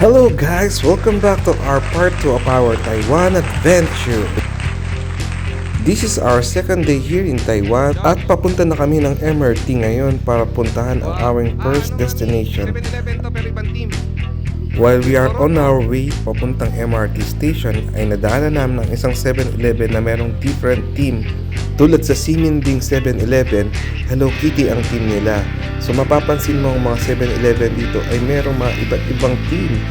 Hello guys! Welcome back to our part 2 of our Taiwan adventure. This is our second day here in Taiwan at papunta na kami ng MRT ngayon para puntahan ang aming first destination. While we are on our way papuntang MRT station ay nadaanan namin ang isang 7-Eleven na merong different team. Tulad sa Siminding 7-Eleven, Hello Kitty ang team nila. So mapapansin mo ang mga 7-Eleven dito ay merong mga iba't ibang team.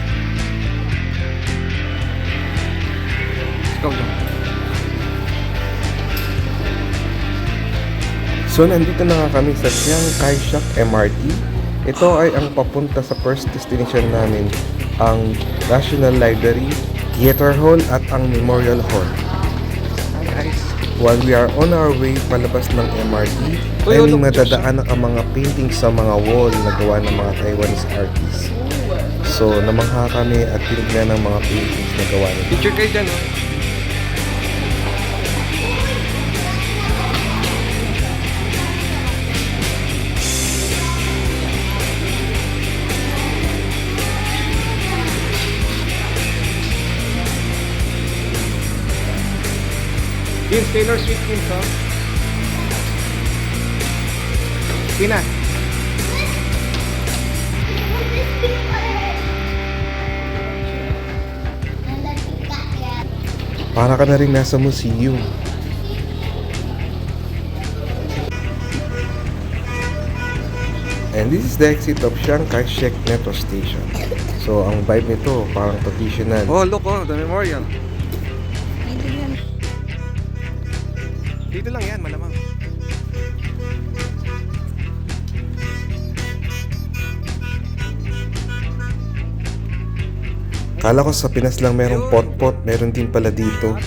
So nandito na nga kami sa Chiang Kai-shek MRT. Ito ay ang papunta sa first destination namin, ang National Library, Theater Hall at ang Memorial Hall. While we are on our way palabas ng MRT, ay may madadaanan ang mga paintings sa mga wall na gawa ng mga Taiwanese artists. So namangha kami at tinignan ng mga paintings na gawa nila. Picture kayo dyan, Vince, Taylor Swift yung song. Pina. Para ka na rin nasa museum. And this is the exit of Chiang Kai-shek Metro Station. So ang vibe nito parang traditional. Oh, look, the memorial. Dito lang yan, malamang. Kala ko sa Pinas lang merong pot-pot, meron din pala dito.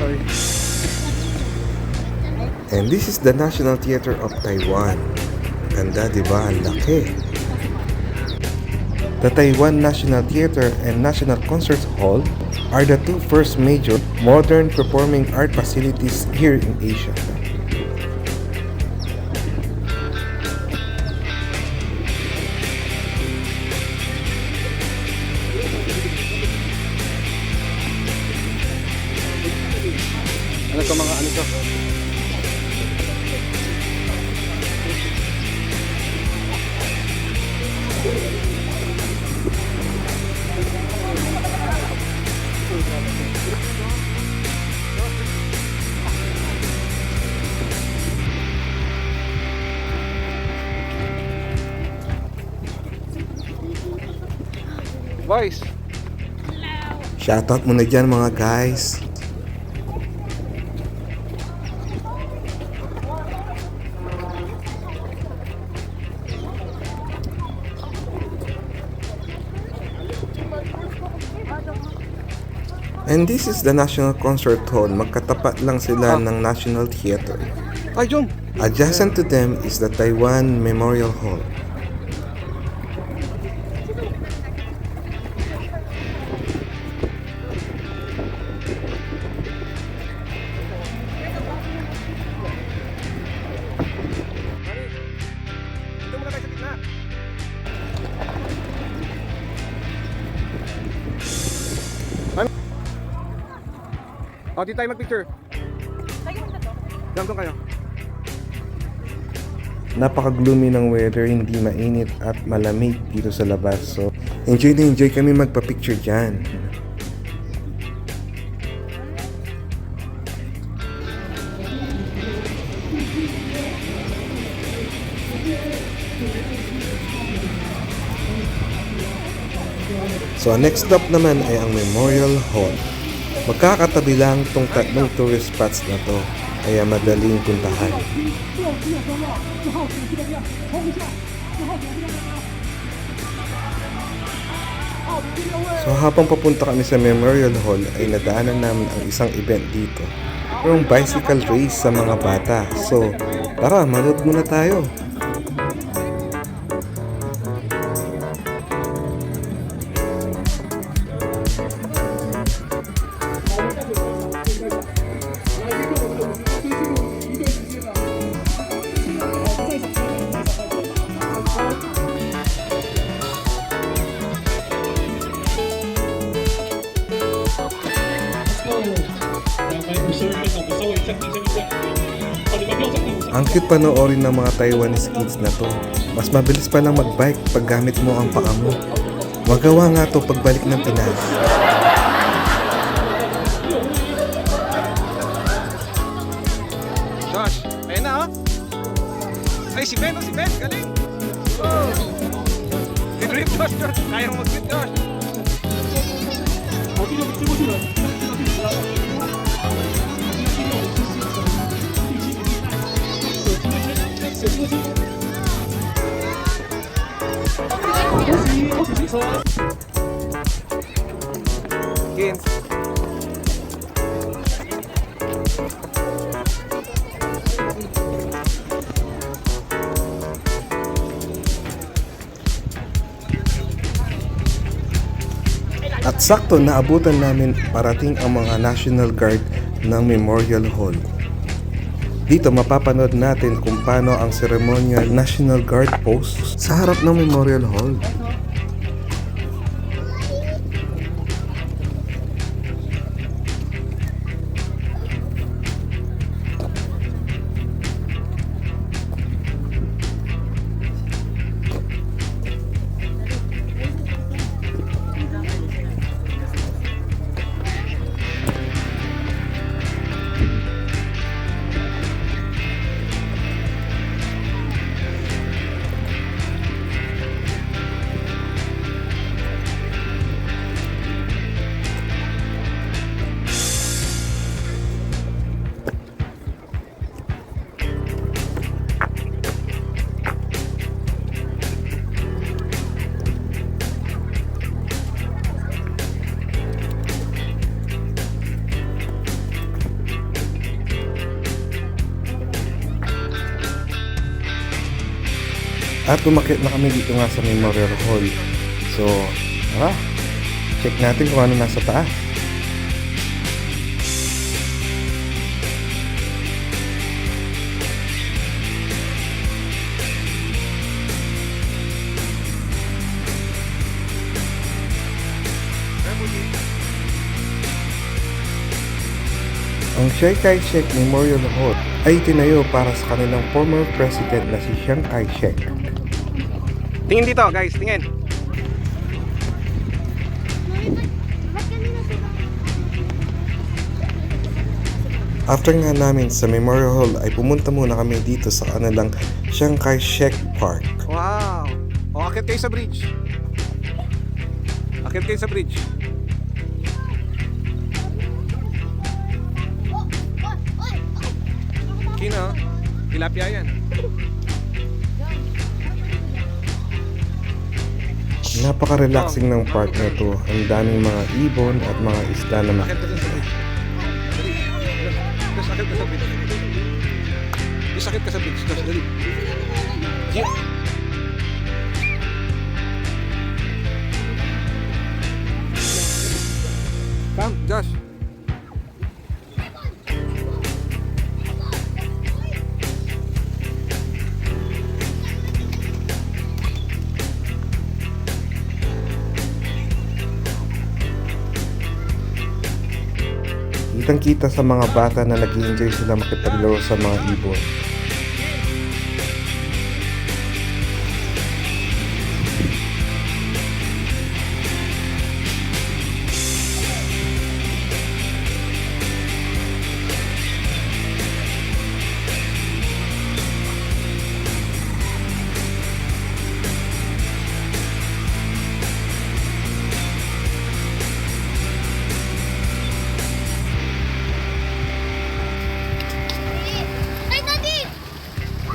Sorry. And this is the National Theater of Taiwan. Ganda, diba? Ang laki. The Taiwan National Theater and National Concert Hall are the two first major modern performing art facilities here in Asia. Ano to mga ano to? Boys, Shoutout muna dyan mga guys. And this is the National Concert Hall. Magkatapat lang sila ng National Theater. ay John. Adjacent to them is the Taiwan Memorial Hall. Dito muna tayo sa gitna. Oh, di tayo mag-picture. Doon kayo. Napaka-gloomy ng weather, hindi mainit at malamig dito sa labas. So, enjoy na enjoy kami magpa-picture dyan. So, next stop naman ay ang Memorial Hall. Magkakatabi lang tong tatlong tourist spots na to, kaya madaling puntahan. So habang papunta kami sa Memorial Hall ay nadaanan namin ang isang event dito. Yung bicycle race sa mga bata. So tara, manood muna tayo. Ang cute panoorin ng mga Taiwanese kids na to. Mas mabilis pa lang magbike pag gamit mo ang paa mo. Magawa nga to pagbalik ng Pinas. Josh, ayun na oh. Ay, si Ben, oh, si Ben, galing. Oh. Good rip, Josh, Josh. Kaya mo mag-rip, Josh. Kins. At sakto naabutan namin parating ang mga National Guard ng Memorial Hall. Dito mapapanood natin kung paano ang ceremonial National Guard post sa harap ng Memorial Hall. At umakyat na kami dito nga sa Memorial Hall. So, tara, check natin kung ano nasa taas. Ang Chiang Kai-shek Memorial Hall ay tinayo para sa kanilang former president na si Chiang Kai-shek. Tingin dito, guys, tingin. After nga namin sa Memorial Hall ay pumunta muna kami dito sa kanilang Chiang Kai-shek Park. Wow! O, akit kayo sa bridge. Akit kayo sa bridge. Kino, tilapia yan. Napaka-relaxing ng park na to. Ang daming mga ibon at mga isla na Akit ka dun sa bridge. Dali. Just akit ka sa bridge. Just akit ka sa bridge. Just dali. Yeah. Come, Josh. Kitang-kita sa mga bata na nag-enjoy sila makipaglaro sa mga ibon.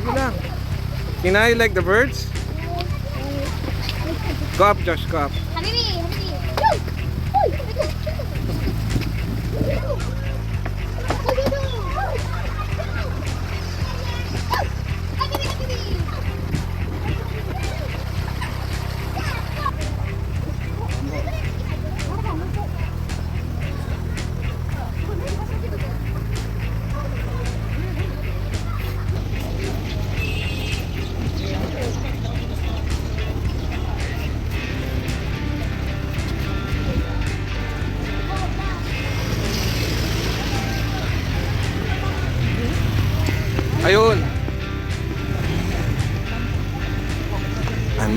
Sige lang. Can I like the birds? Go up, Josh. Go up. Habibi, Habibi.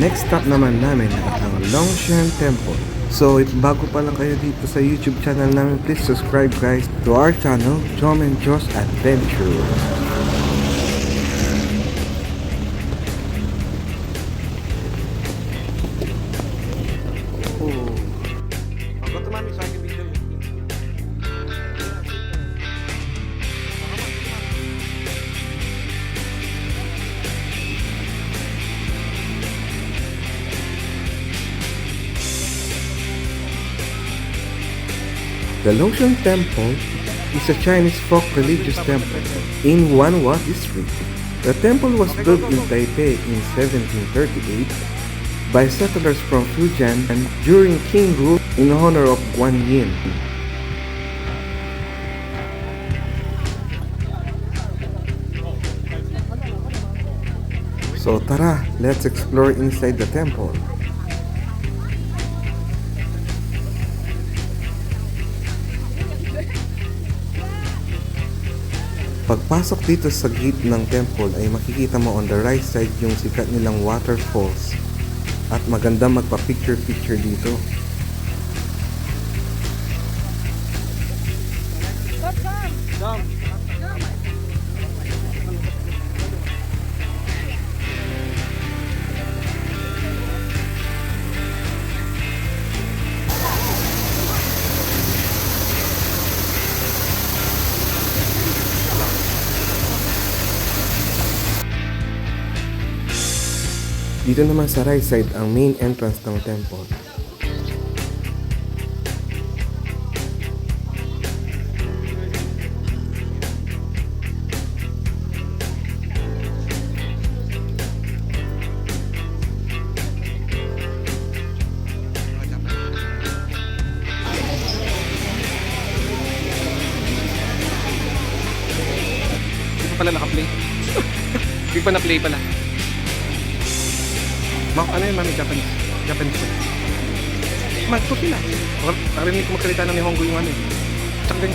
next stop naman namin ay ang Longshan Temple. So, bago pa lang kayo dito sa YouTube channel namin, please subscribe guys to our channel, Jom and Josh Adventure. The Longshan Temple is a Chinese folk religious temple in Wanhua District. The temple was built in Taipei in 1738 by settlers from Fujian and during Qing rule in honor of Guan Yin. So tara, let's explore inside the temple. Pagpasok dito sa gate ng temple ay makikita mo on the right side yung sikat nilang waterfalls at maganda magpa-picture-picture dito. Dito naman sa right side ang main entrance ng temple. Hindi pa pala naka-play. Hindi pa na-play pala. Ano yun, mami? Japanese. Japanese. Magto sila. Narinig ko magsalita ng Nihongo yung ano eh. Tsaka din.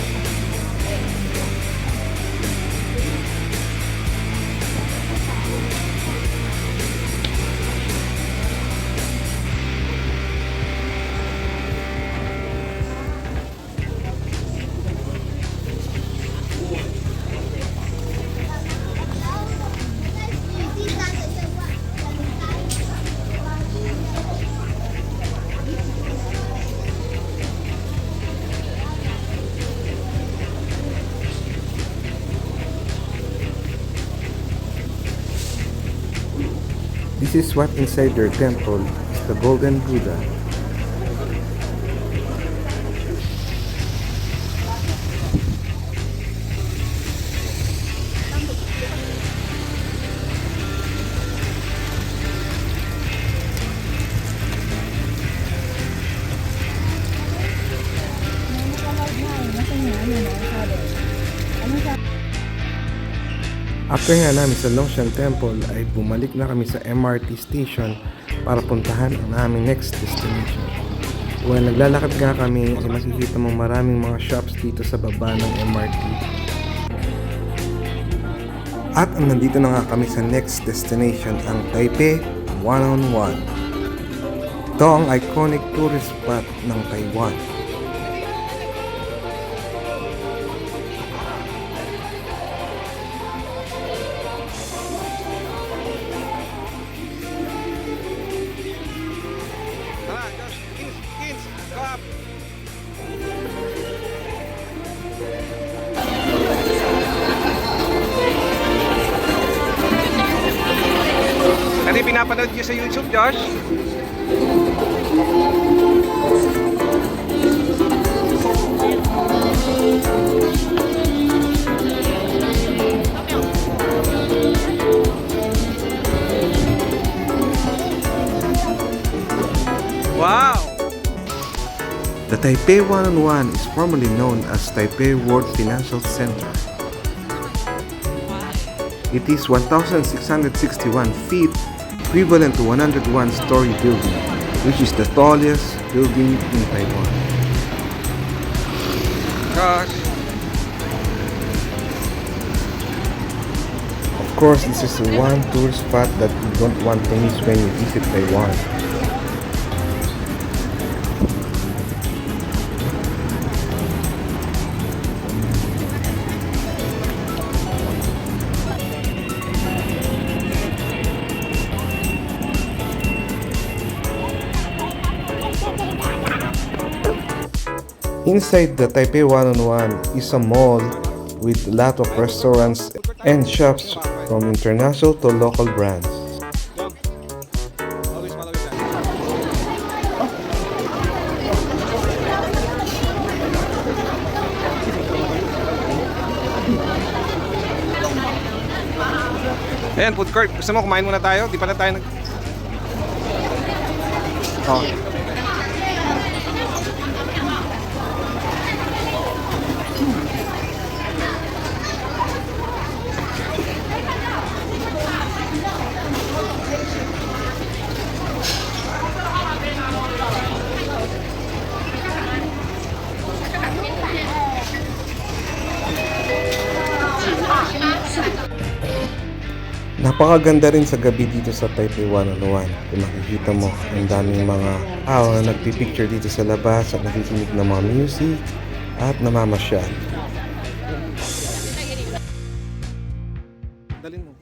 This is what inside their temple is the Golden Buddha. After nga namin sa Longshan Temple ay bumalik na kami sa MRT station para puntahan ang aming next destination. Well, naglalakad nga kami ay makikita mong maraming mga shops dito sa baba ng MRT. At nandito na nga kami sa next destination, ang Taipei 101. Ito ang iconic tourist spot ng Taiwan. Tara, Josh. Kins, go up. Ano yung pinapanood nyo sa YouTube, Josh? Wow! The Taipei 101 is formerly known as Taipei World Financial Center. It is 1,661 feet, equivalent to 101-story building, which is the tallest building in Taiwan. Gosh! course, this is one tourist spot that you don't want to miss when you visit Taiwan. Inside the Taipei 101 is a mall with a lot of restaurants and shops from international to local brands. Dog. Always follow your dad. Ayan, food court. Gusto mo kumain muna tayo? Di pa na tayo nag... Oh. Napakaganda rin sa gabi dito sa Taipei 101. Kung makikita mo, ang daming mga tao na nagpipicture dito sa labas at nakikinig ng mga music at namamasyal. Dalin mo.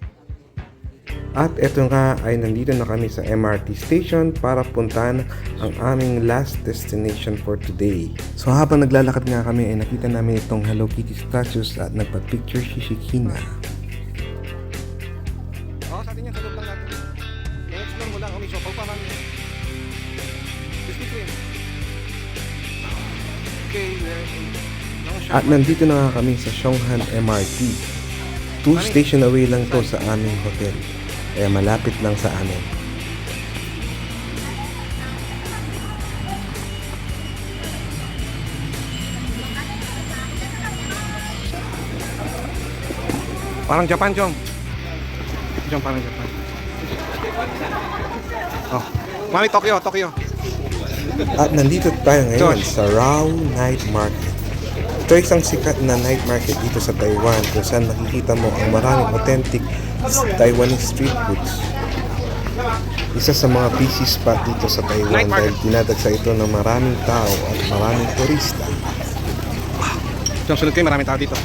At eto nga ay nandito na kami sa MRT station para puntahan ang aming last destination for today. So habang naglalakad nga kami ay nakita namin itong Hello Kitty statues at nagpa-picture si Shikina. Oo, sa atin yan. Sa loob lang natin. I-explore mo lang. May sopaw pa kami. Krispy Kreme. Okay, At nandito na nga kami sa Xionghan MRT. 2 station away lang to sa aming hotel. Kaya malapit lang sa amin. Parang Japan, Chong. Chong, parang Japan. Oh. Mami, Tokyo, Tokyo. At nandito tayo ngayon sa Rao Night Market. Ito isang sikat na night market dito sa Taiwan kung saan nakikita mo ang maraming authentic Taiwanese street foods. Isa sa mga busy spot dito sa Taiwan dahil dinadagsa ito ng maraming tao at maraming turista. Chong, sunod kayo, maraming tao dito.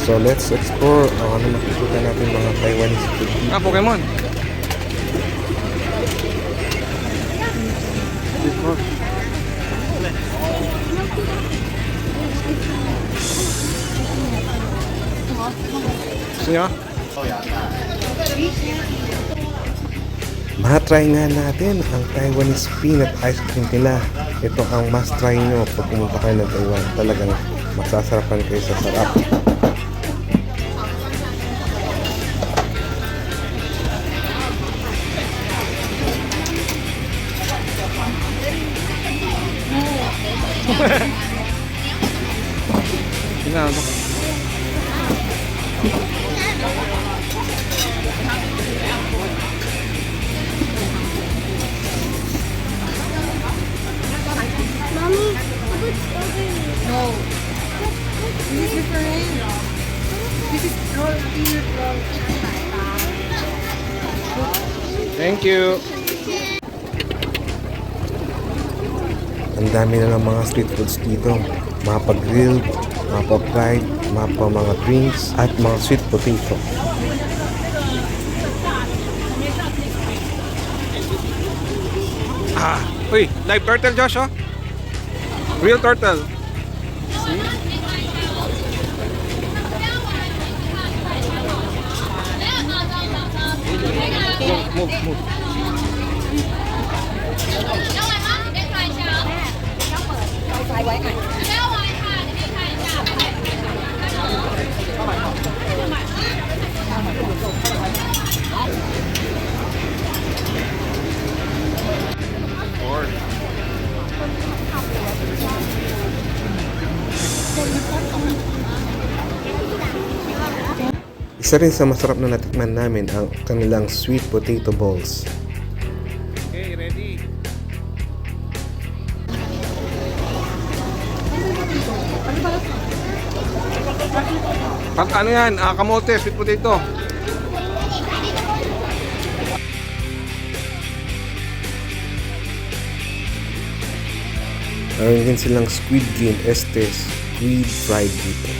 So let's explore ano makikita natin mga Taiwanese food dito. Ah, Pokemon. Gusto nyo? Ma-try nga natin ang Taiwanese peanut ice cream nila. Ito ang must try nyo pag pumunta kayo ng Taiwan. Talagang masasarapan kayo sa sarap. Tingnan mo. Mommy, look at strawberry. No. This is different. This is roll peanut roll. Thank you. Ang dami na ng mga street foods dito. Mga pa-grilled, mga pa-fried, mga drinks, at mga sweet potato. Ah, uy, live turtle, Josh, oh. Real turtle. Move, move. Isa Isa rin sa masarap na natikman namin ang kanilang sweet potato balls. Okay, ready. Ano yan? Kamote, sweet potato. Meron din silang squid game estes, squid fried dito.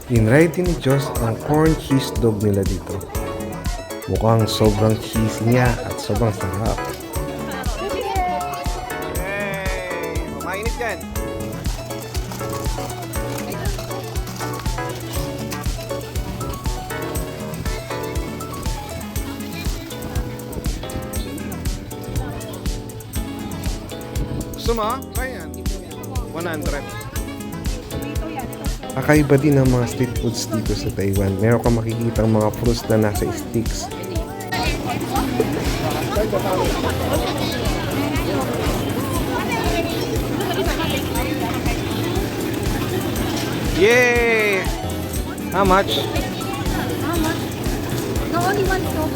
Tinry din ni Joss ang corn cheese dog nila dito. Mukhang sobrang cheesy niya at sobrang sarap. Hey, mainit yan. Gusto mo? Try yan. 100. Kakaiba din ang mga street foods dito sa Taiwan. Meron kang makikita ang mga fruits na nasa sticks. Yay! How much? How much? No, only one soap.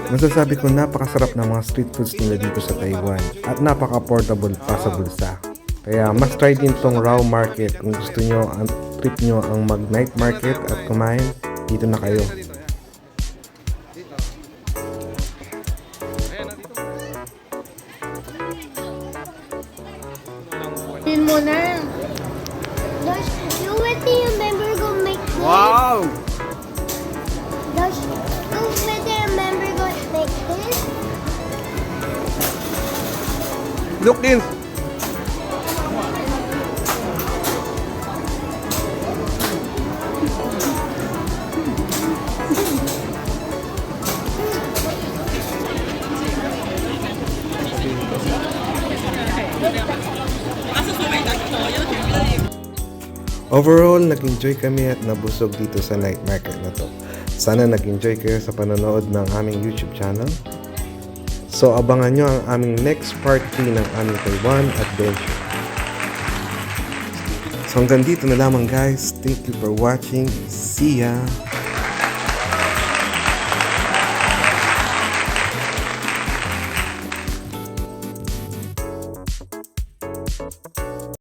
Masasabi ko napakasarap ng mga street foods nila dito sa Taiwan at napaka-affordable pa sa bulsa. Kaya mas try din tong Raw Market kung gusto nyo ang trip nyo ang mag night market at kumain, dito na kayo. Din mo na. Dash, you with the member go make this? Wow! Dash, you with the member go make this? Look in. Overall, nag-enjoy kami at nabusog dito sa night market na to. Sana nag-enjoy kayo sa panonood ng aming YouTube channel. So abangan nyo ang aming next part 3 ng aming Taiwan adventure. So hanggang dito na lamang guys. Thank you for watching. See ya!